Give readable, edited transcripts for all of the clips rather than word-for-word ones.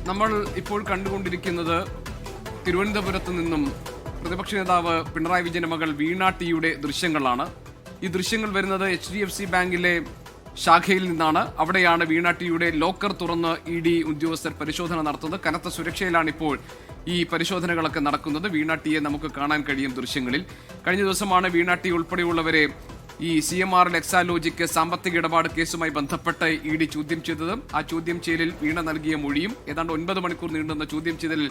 നമ്മൾ ഇപ്പോൾ കണ്ടുകൊണ്ടിരിക്കുന്നത് തിരുവനന്തപുരത്ത് നിന്നും പ്രതിപക്ഷ നേതാവ് പിണറായി വിജയന്റെ മകൾ വീണ ടിയുടെ ദൃശ്യങ്ങളാണ്. ഈ ദൃശ്യങ്ങൾ വരുന്നത് HDFC ബാങ്കിലെ ശാഖയിൽ നിന്നാണ്. അവിടെയാണ് വീണ ടിയുടെ ലോക്കർ തുറന്ന് ED ഉദ്യോഗസ്ഥർ പരിശോധന നടത്തുന്നത്. കനത്ത സുരക്ഷയിലാണ് ഇപ്പോൾ ഈ പരിശോധനകളൊക്കെ നടക്കുന്നത്. വീണ ടിയെ നമുക്ക് കാണാൻ കഴിയും ദൃശ്യങ്ങളിൽ. കഴിഞ്ഞ ദിവസമാണ് വീണ ടി ഉൾപ്പെടെയുള്ളവരെ ഈ CMRL എക്സാലോജിക്ക് സാമ്പത്തിക ഇടപാട് കേസുമായി ബന്ധപ്പെട്ട് ED ചോദ്യം ചെയ്തത്. ആ ചോദ്യം ചെയ്യലിൽ വീണ നൽകിയ മൊഴിയും ഏതാണ്ട് 9 മണിക്കൂർ നീണ്ടുന്ന ചോദ്യം ചെയ്യലിൽ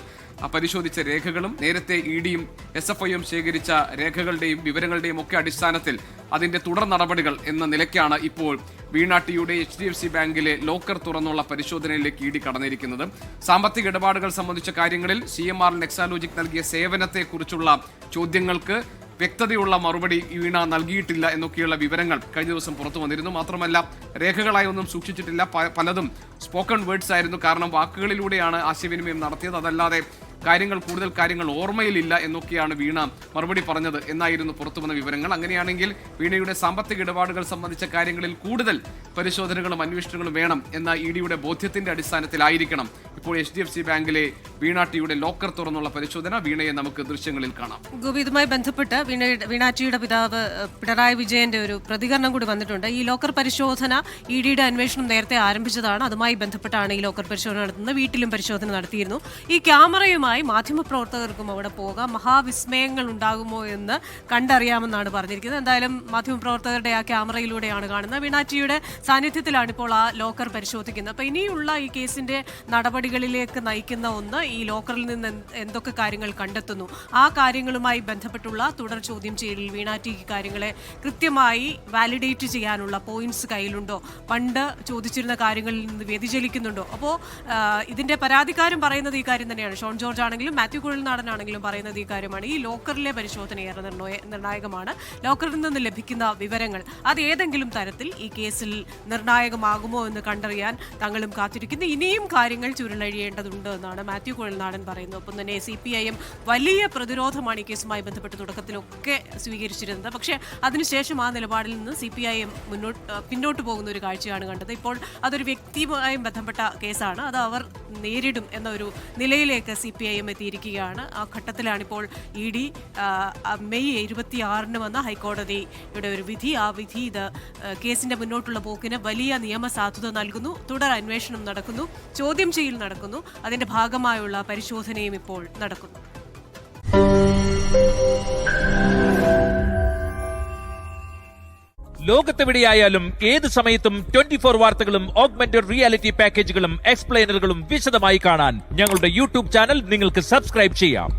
പരിശോധിച്ച രേഖകളും നേരത്തെ EDയും SFIയും ശേഖരിച്ച രേഖകളുടെയും വിവരങ്ങളുടെയും ഒക്കെ അടിസ്ഥാനത്തിൽ അതിന്റെ തുടർ നടപടികൾ എന്ന നിലയ്ക്കാണ് ഇപ്പോൾ വീണ ടിയുടെ HDFC ബാങ്കിലെ ലോക്കർ തുറന്നുള്ള പരിശോധനയിലേക്ക് ED കടന്നിരിക്കുന്നത്. സാമ്പത്തിക ഇടപാടുകൾ സംബന്ധിച്ച കാര്യങ്ങളിൽ CMRL എക്സാലോജിക് നൽകിയ സേവനത്തെക്കുറിച്ചുള്ള ചോദ്യങ്ങൾക്ക് വ്യക്തതയുള്ള മറുപടി വീണ നൽകിയിട്ടില്ല എന്നൊക്കെയുള്ള വിവരങ്ങൾ കഴിഞ്ഞ ദിവസം പുറത്തു വന്നിരുന്നു. മാത്രമല്ല രേഖകളായി ഒന്നും സൂക്ഷിച്ചിട്ടില്ല. പലതും സ്പോക്കൺ വേർഡ്സ് ആയിരുന്നു. കാരണം വാക്കുകളിലൂടെയാണ് ആശയവിനിമയം നടത്തിയത്. അതല്ലാതെ കൂടുതൽ കാര്യങ്ങൾ ഓർമ്മയിലില്ല എന്നൊക്കെയാണ് വീണ മറുപടി പറഞ്ഞത് എന്നായിരുന്നു പുറത്തു വന്ന വിവരങ്ങൾ. അങ്ങനെയാണെങ്കിൽ വീണയുടെ സാമ്പത്തിക ഇടപാടുകൾ സംബന്ധിച്ച കാര്യങ്ങളിൽ കൂടുതൽ പരിശോധനകളും അന്വേഷണങ്ങളും വേണം എന്ന EDയുടെ ബോധ്യത്തിന്റെ അടിസ്ഥാനത്തിലായിരിക്കണം ഇപ്പോൾ HDFC ബാങ്കിലെ വീണ ടിയുടെ ലോക്കർ തുറന്നുള്ള പരിശോധന. വീണയെ നമുക്ക് ദൃശ്യങ്ങളിൽ കാണാം. ഗോപി, ഇതുമായി ബന്ധപ്പെട്ട് വീണ ടിയുടെ പിതാവ് പിണറായി വിജയന്റെ ഒരു പ്രതികരണം കൂടി വന്നിട്ടുണ്ട്. ഈ ലോക്കർ പരിശോധന EDയുടെ അന്വേഷണം നേരത്തെ ആരംഭിച്ചതാണ്. അതുമായി ബന്ധപ്പെട്ടാണ് ഈ ലോക്കർ പരിശോധന നടത്തുന്നത്. വീട്ടിലും പരിശോധന നടത്തിയിരുന്നു. ഈ ക്യാമറയുമായി മാധ്യമപ്രവർത്തകർക്കും അവിടെ പോകാം. മഹാവിസ്മയങ്ങൾ ഉണ്ടാകുമോ എന്ന് കണ്ടറിയാമെന്നാണ് പറഞ്ഞിരിക്കുന്നത്. എന്തായാലും മാധ്യമപ്രവർത്തകരുടെ ആ ക്യാമറയിലൂടെയാണ് കാണുന്നത്. വീണ ടിയുടെ സാന്നിധ്യത്തിലാണ് ഇപ്പോൾ ആ ലോക്കർ പരിശോധിക്കുന്നത്. അപ്പോൾ ഇനിയുള്ള ഈ കേസിന്റെ നടപടികളിലേക്ക് നയിക്കുന്ന ഒന്ന് ഈ ലോക്കറിൽ നിന്ന് എന്തൊക്കെ കാര്യങ്ങൾ കണ്ടെത്തുന്നു, ആ കാര്യങ്ങളുമായി ബന്ധപ്പെട്ടുള്ള തുടർ ചോദ്യം ചെയ്യലിൽ വീണ ടിക്ക് കാര്യങ്ങളെ കൃത്യമായി വാലിഡേറ്റ് ചെയ്യാനുള്ള പോയിന്റ്സ് കയ്യിലുണ്ടോ, പണ്ട് ചോദിച്ചിരുന്ന കാര്യങ്ങളിൽ നിന്ന് വ്യതിചലിക്കുന്നുണ്ടോ. അപ്പോൾ ഇതിന്റെ പരാതിക്കാരും പറയുന്നത് ഈ കാര്യം തന്നെയാണ്. ഷോൺ ജോർജ് ആണെങ്കിലും മാത്യു കുഴൽനാടനാണെങ്കിലും പറയുന്നത് ഈ കാര്യമാണ്. ഈ ലോക്കറിലെ പരിശോധന ഏറെ നിർണായകമാണ്. ലോക്കറിൽ നിന്ന് ലഭിക്കുന്ന വിവരങ്ങൾ അത് ഏതെങ്കിലും തരത്തിൽ ഈ കേസിൽ നിർണായകമാകുമോ എന്ന് കണ്ടറിയാൻ തങ്ങളും കാത്തിരിക്കുന്നു. ഇനിയും കാര്യങ്ങൾ ചുരുളഴിയേണ്ടതുണ്ട് എന്നാണ് മാത്യു കുഴൽനാടൻ പറയുന്നത്. ഒപ്പം തന്നെ CPIM വലിയ പ്രതിരോധമാണ് ഈ കേസുമായി ബന്ധപ്പെട്ട് തുടക്കത്തിലൊക്കെ സ്വീകരിച്ചിരുന്നത്. പക്ഷേ അതിനുശേഷം ആ നിലപാടിൽ നിന്ന് CPIM പിന്നോട്ട് പോകുന്ന ഒരു കാഴ്ചയാണ് കണ്ടത്. ഇപ്പോൾ അതൊരു വ്യക്തിയുമായി ബന്ധപ്പെട്ട കേസാണ്. അത് അവർ നേരിടും എന്ന ഒരു നിലയിലേക്ക് CPIM എത്തിയിരിക്കുകയാണ്. ആ ഘട്ടത്തിലാണിപ്പോൾ ED മെയ് 26 വന്ന ഹൈക്കോടതിയുടെ ഒരു വിധി. ആ വിധി ഇത് കേസിന്റെ മുന്നോട്ടുള്ള പോക്കിന് വലിയ നിയമസാധുത നൽകുന്നു. തുടർ അന്വേഷണം നടക്കുന്നു, ചോദ്യം ചെയ്യൽ നടക്കുന്നു, അതിന്റെ ഭാഗമായുള്ള പരിശോധനയും ഇപ്പോൾ നടക്കുന്നു. ലോകത്തെവിടെയായാലും ഏത് സമയത്തും 24 വാർത്തകളും ഓഗ്മെന്റഡ് റിയാലിറ്റി പാക്കേജുകളും എക്സ്പ്ലെയിനറുകളും വിശദമായി കാണാൻ ഞങ്ങളുടെ YouTube ചാനൽ നിങ്ങൾക്ക് സബ്സ്ക്രൈബ് ചെയ്യാം.